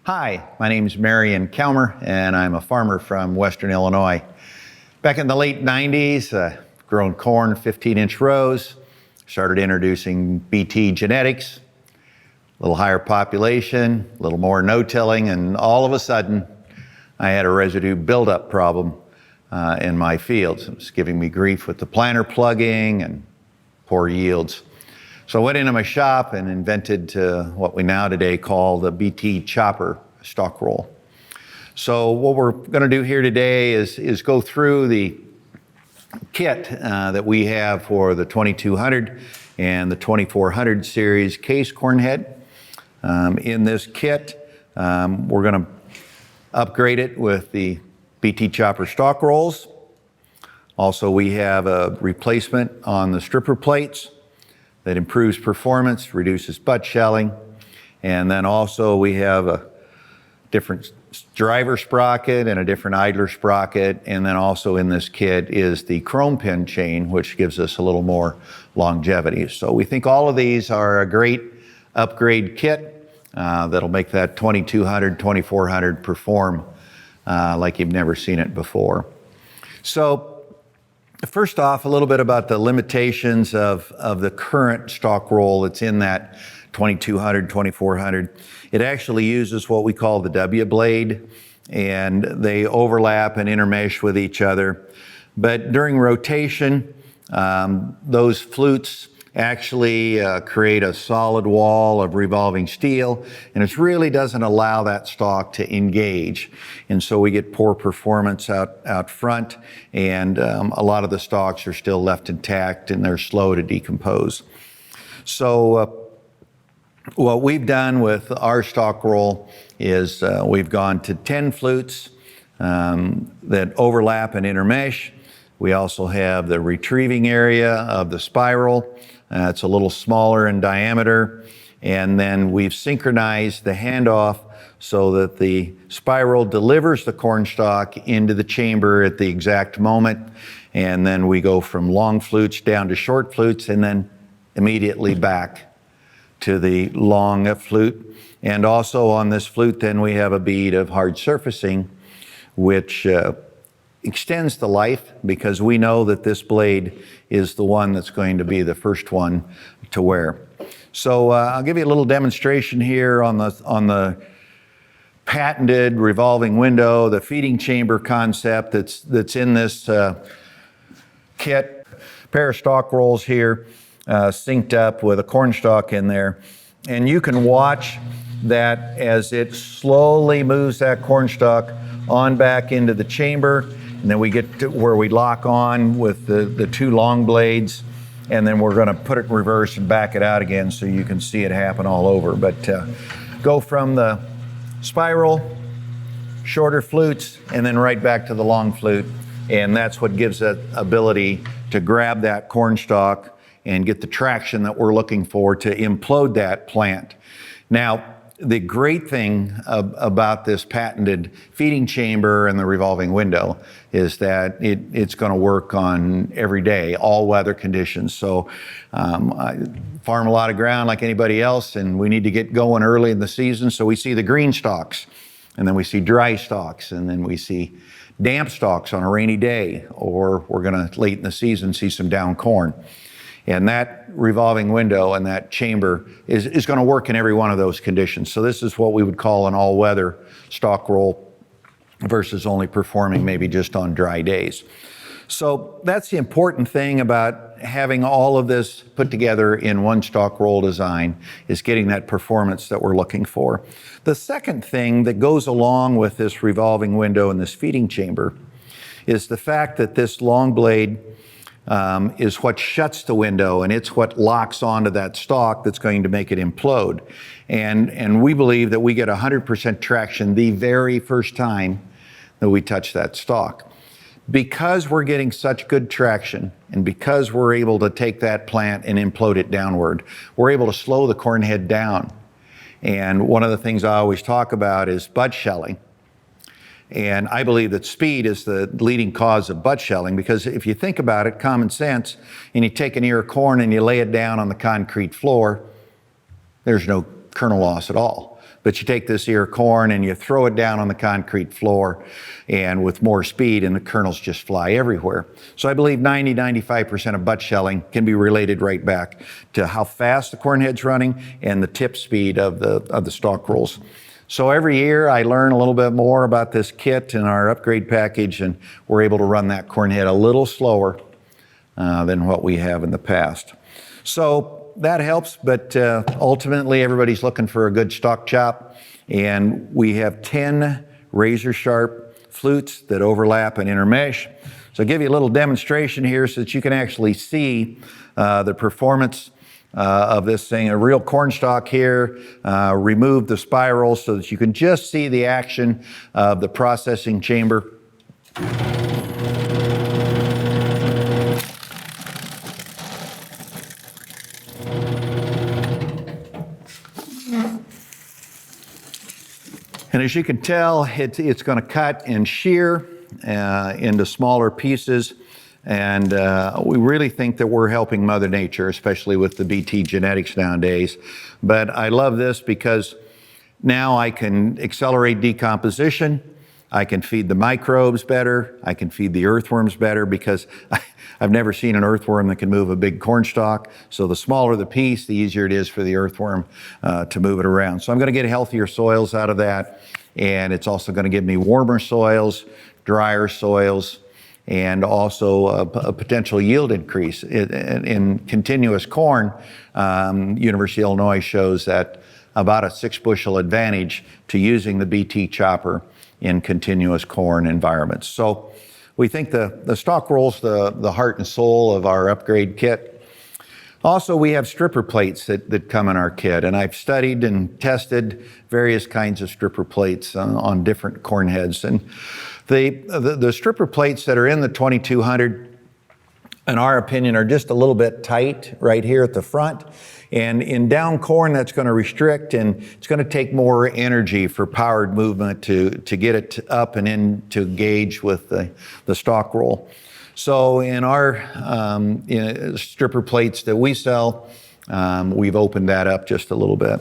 Hi, my name is Marion Kalmer, and I'm a farmer from Western Illinois. Back in the late 90s, grown corn 15-inch rows, started introducing BT genetics, a little higher population, a little more no-tilling, and all of a sudden, I had a residue buildup problem in my fields. It was giving me grief with the planter plugging and poor yields. So I went into my shop and invented what we now today call the BT chopper stalk roll. So what we're going to do here today is go through the kit that we have for the 2200 and the 2400 series case corn head. In this kit, we're going to upgrade it with the BT chopper stalk rolls. Also, we have a replacement on the stripper plates that improves performance, reduces butt shelling. And then also we have a different driver sprocket and a different idler sprocket. And then also in this kit is the chrome pin chain, which gives us a little more longevity. So we think all of these are a great upgrade kit that'll make that 2200, 2400 perform like you've never seen it before. So first off, a little bit about the limitations of the current stalk roll that's in that 2200, 2400. It actually uses what we call the W blade, and they overlap and intermesh with each other. But during rotation, those flutes actually create a solid wall of revolving steel, and it really doesn't allow that stalk to engage. And so we get poor performance out front, and a lot of the stalks are still left intact and they're slow to decompose. So what we've done with our stalk roll is we've gone to 10 flutes that overlap and intermesh. We also have the retrieving area of the spiral. It's a little smaller in diameter. And then we've synchronized the handoff so that the spiral delivers the corn stalk into the chamber at the exact moment. And then we go from long flutes down to short flutes and then immediately back to the long flute. And also on this flute, then we have a bead of hard surfacing, which extends the life because we know that this blade is the one that's going to be the first one to wear. So I'll give you a little demonstration here on the patented revolving window, the feeding chamber concept that's in this kit. A pair of stalk rolls here synced up with a corn stalk in there. And you can watch that as it slowly moves that corn stalk on back into the chamber. And then we get to where we lock on with the two long blades, and then we're going to put it in reverse and back it out again so you can see it happen all over. But go from the spiral, shorter flutes, and then right back to the long flute. And that's what gives that ability to grab that corn stalk and get the traction that we're looking for to implode that plant. Now, the great thing about this patented feeding chamber and the revolving window is that it's going to work on every day, all weather conditions. So I farm a lot of ground like anybody else, and we need to get going early in the season. So we see the green stalks, and then we see dry stalks, and then we see damp stalks on a rainy day, or we're going to late in the season see some down corn. And that revolving window and that chamber is going to work in every one of those conditions. So this is what we would call an all-weather stalk roll versus only performing maybe just on dry days. So that's the important thing about having all of this put together in one stalk roll design, is getting that performance that we're looking for. The second thing that goes along with this revolving window and this feeding chamber is the fact that this long blade is what shuts the window, and it's what locks onto that stalk that's going to make it implode. And we believe that we get 100% traction the very first time that we touch that stalk. Because we're getting such good traction, and because we're able to take that plant and implode it downward, we're able to slow the corn head down. And one of the things I always talk about is butt shelling. And I believe that speed is the leading cause of butt shelling, because if you think about it, common sense, and you take an ear of corn and you lay it down on the concrete floor, there's no kernel loss at all. but you take this ear of corn and you throw it down on the concrete floor and with more speed, and the kernels just fly everywhere. So I believe 90-95% of butt shelling can be related right back to how fast the corn head's running and the tip speed of the stalk rolls. So every year I learn a little bit more about this kit and our upgrade package, and we're able to run that corn head a little slower than what we have in the past. So that helps, but ultimately everybody's looking for a good stalk chop, and we have 10 razor sharp flutes that overlap and intermesh. So I'll give you a little demonstration here so that you can actually see the performance of this thing. A real corn stalk here, remove the spiral so that you can just see the action of the processing chamber. And as you can tell, it's going to cut and shear into smaller pieces. And we really think that we're helping Mother Nature, especially with the BT genetics nowadays. But I love this because now I can accelerate decomposition. I can feed the microbes better. I can feed the earthworms better because I've never seen an earthworm that can move a big corn stalk. So the smaller the piece, the easier it is for the earthworm to move it around. So I'm going to get healthier soils out of that. And it's also going to give me warmer soils, drier soils, and also a potential yield increase. In continuous corn, University of Illinois shows that about a 6 bushel advantage to using the BT chopper in continuous corn environments. So we think the stalk roll's the heart and soul of our upgrade kit. Also, we have stripper plates that come in our kit, and I've studied and tested various kinds of stripper plates on different corn heads. And the stripper plates that are in the 2200, in our opinion, are just a little bit tight right here at the front. And in down corn, that's going to restrict, and it's going to take more energy for powered movement to get it up and in to engage with the stalk roll. So in our stripper plates that we sell, we've opened that up just a little bit.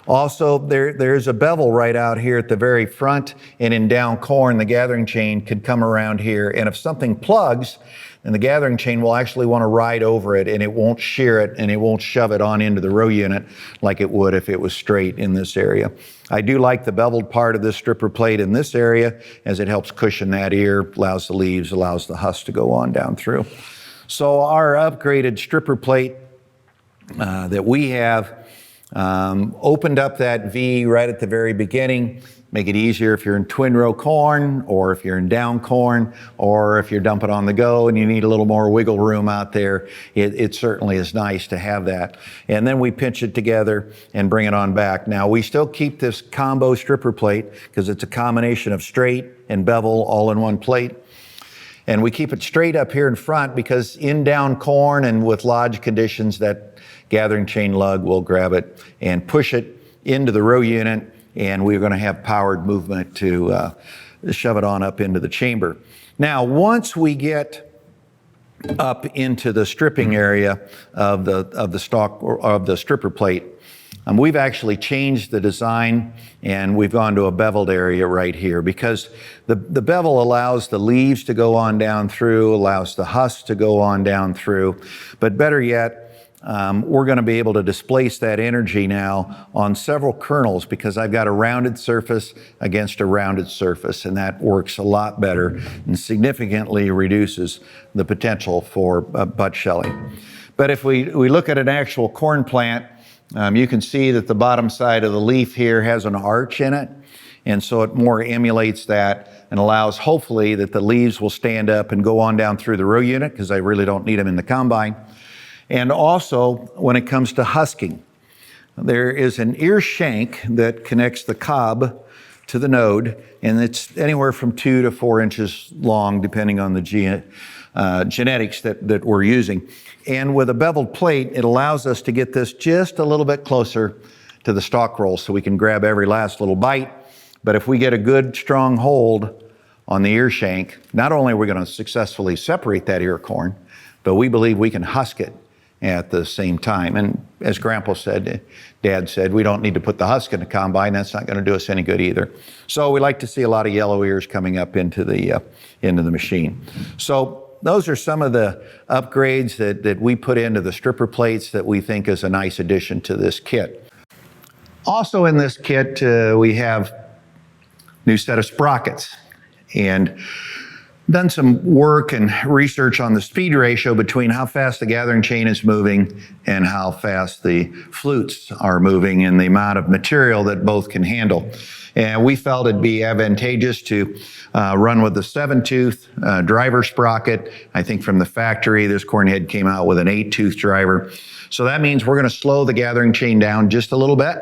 Also, there's a bevel right out here at the very front, and in down corn, the gathering chain could come around here, and if something plugs, then the gathering chain will actually want to ride over it, and it won't shear it, and it won't shove it on into the row unit like it would if it was straight in this area. I do like the beveled part of this stripper plate in this area, as it helps cushion that ear, allows the leaves, allows the husk to go on down through. So our upgraded stripper plate that we have opened up that V right at the very beginning, make it easier if you're in twin row corn, or if you're in down corn, or if you're dumping on the go and you need a little more wiggle room out there. It certainly is nice to have that. And then we pinch it together and bring it on back. Now we still keep this combo stripper plate because it's a combination of straight and bevel all in one plate. And we keep it straight up here in front because in down corn and with lodge conditions, that gathering chain lug will grab it and push it into the row unit, and we're going to have powered movement to shove it on up into the chamber. Now, once we get up into the stripping area of the stalk or of the stripper plate, we've actually changed the design, and we've gone to a beveled area right here because the bevel allows the leaves to go on down through, allows the husk to go on down through, but better yet, we're going to be able to displace that energy now on several kernels because I've got a rounded surface against a rounded surface, and that works a lot better and significantly reduces the potential for butt shelling. But if we look at an actual corn plant, you can see that the bottom side of the leaf here has an arch in it, and so it more emulates that and allows hopefully that the leaves will stand up and go on down through the row unit because I really don't need them in the combine. And also, when it comes to husking, there is an ear shank that connects the cob to the node, and it's anywhere from 2 to 4 inches long, depending on the genetics that we're using. And with a beveled plate, it allows us to get this just a little bit closer to the stalk roll so we can grab every last little bite. But if we get a good, strong hold on the ear shank, not only are we going to successfully separate that ear corn, but we believe we can husk it at the same time. And as Grandpa said, Dad said, we don't need to put the husk in the combine. That's not going to do us any good either. So we like to see a lot of yellow ears coming up into the machine. So those are some of the upgrades that we put into the stripper plates that we think is a nice addition to this kit. Also in this kit, we have a new set of sprockets, and done some work and research on the speed ratio between how fast the gathering chain is moving and how fast the flutes are moving and the amount of material that both can handle. And we felt it'd be advantageous to run with the 7-tooth driver sprocket. I think from the factory, this cornhead came out with an 8-tooth driver. So that means we're going to slow the gathering chain down just a little bit.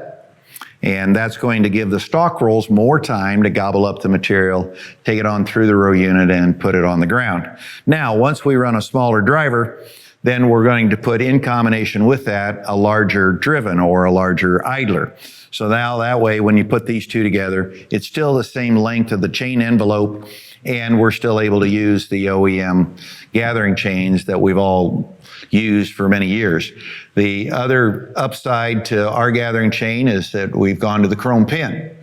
And that's going to give the stalk rolls more time to gobble up the material, take it on through the row unit, and put it on the ground. Now, once we run a smaller driver, then we're going to put in combination with that a larger driven or a larger idler. So now that way, when you put these two together, it's still the same length of the chain envelope, and we're still able to use the OEM gathering chains that we've all used for many years. The other upside to our gathering chain is that we've gone to the chrome pin.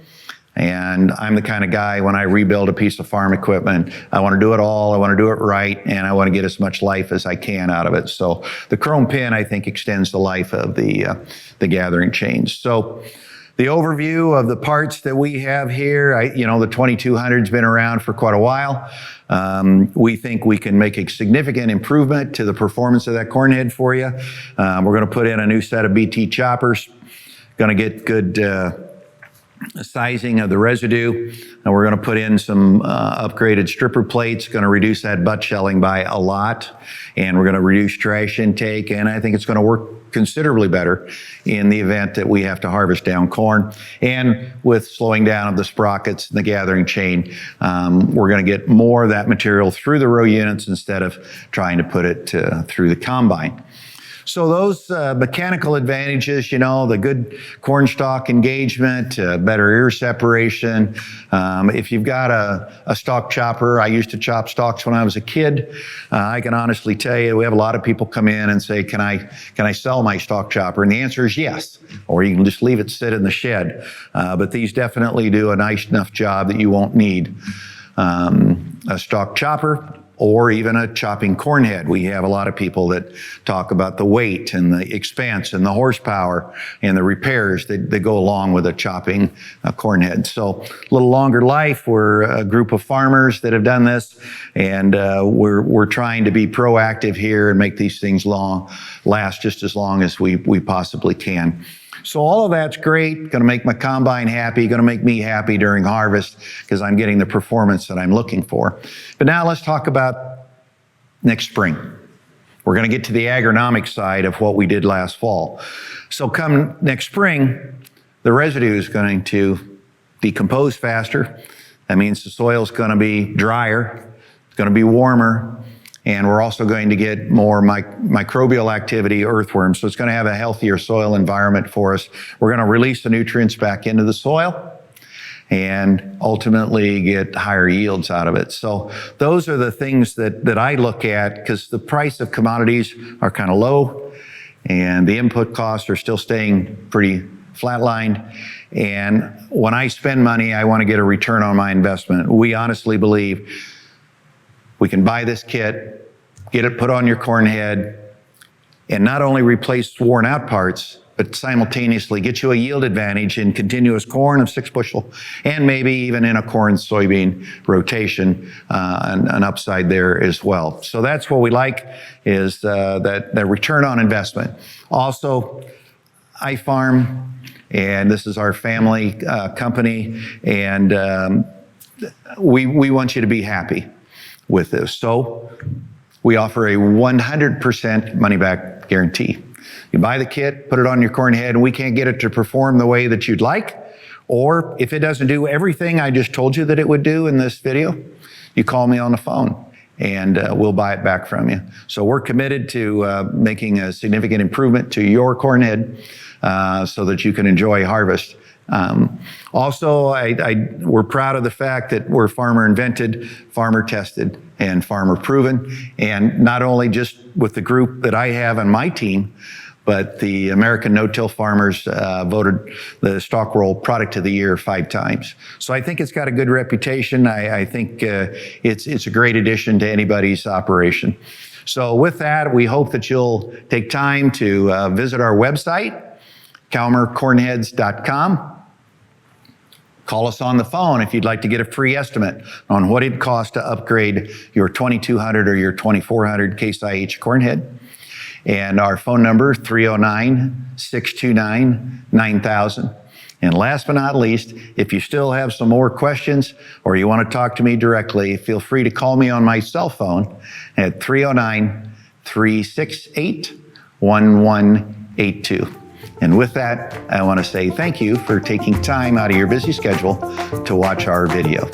And I'm the kind of guy, when I rebuild a piece of farm equipment, I want to do it all, I want to do it right, and I want to get as much life as I can out of it. So the chrome pin, I think, extends the life of the gathering chains. So the overview of the parts that we have here, the 2200's been around for quite a while. We think we can make a significant improvement to the performance of that cornhead for you. We're going to put in a new set of BT choppers, going to get good sizing of the residue, and we're going to put in some upgraded stripper plates, going to reduce that butt shelling by a lot, and we're going to reduce trash intake, and I think it's going to work considerably better in the event that we have to harvest down corn. And with slowing down of the sprockets and the gathering chain, we're going to get more of that material through the row units instead of trying to put it through the combine. So those mechanical advantages, the good corn stalk engagement, better ear separation. If you've got a stalk chopper, I used to chop stalks when I was a kid. I can honestly tell you, we have a lot of people come in and say, can I sell my stalk chopper? And the answer is yes. Or you can just leave it sit in the shed. But these definitely do a nice enough job that you won't need a stalk chopper or even a chopping cornhead. We have a lot of people that talk about the weight and the expense and the horsepower and the repairs that go along with a chopping cornhead. So a little longer life. We're a group of farmers that have done this, and we're trying to be proactive here and make these things last just as long as we possibly can. So all of that's great, going to make my combine happy, going to make me happy during harvest because I'm getting the performance that I'm looking for. But now let's talk about next spring. We're going to get to the agronomic side of what we did last fall. So come next spring, the residue is going to decompose faster. That means the soil is going to be drier, it's going to be warmer, and we're also going to get more microbial activity, earthworms. So it's going to have a healthier soil environment for us. We're going to release the nutrients back into the soil and ultimately get higher yields out of it. So those are the things that I look at because the price of commodities are kind of low and the input costs are still staying pretty flatlined. And when I spend money, I want to get a return on my investment. We honestly believe we can buy this kit, get it put on your corn head, and not only replace worn out parts, but simultaneously get you a yield advantage in continuous corn of 6 bushel, and maybe even in a corn soybean rotation, an upside there as well. So that's what we like is that return on investment. Also, I farm, and this is our family company, and we want you to be happy with this. So we offer a 100% money-back guarantee. You buy the kit, put it on your corn head, and we can't get it to perform the way that you'd like, or if it doesn't do everything I just told you that it would do in this video, you call me on the phone and we'll buy it back from you. So we're committed to making a significant improvement to your corn head so that you can enjoy harvest Also, we're proud of the fact that we're farmer invented, farmer tested, and farmer proven. And not only just with the group that I have on my team, but the American No-Till Farmers voted the Stalk Roll Product of the Year 5 times. So I think it's got a good reputation. I think it's a great addition to anybody's operation. So with that, we hope that you'll take time to visit our website, calmercornheads.com. Call us on the phone if you'd like to get a free estimate on what it costs to upgrade your 2200 or your 2400 Case IH cornhead. And our phone number, 309-629-9000. And last but not least, if you still have some more questions or you want to talk to me directly, feel free to call me on my cell phone at 309-368-1182. And with that, I want to say thank you for taking time out of your busy schedule to watch our video.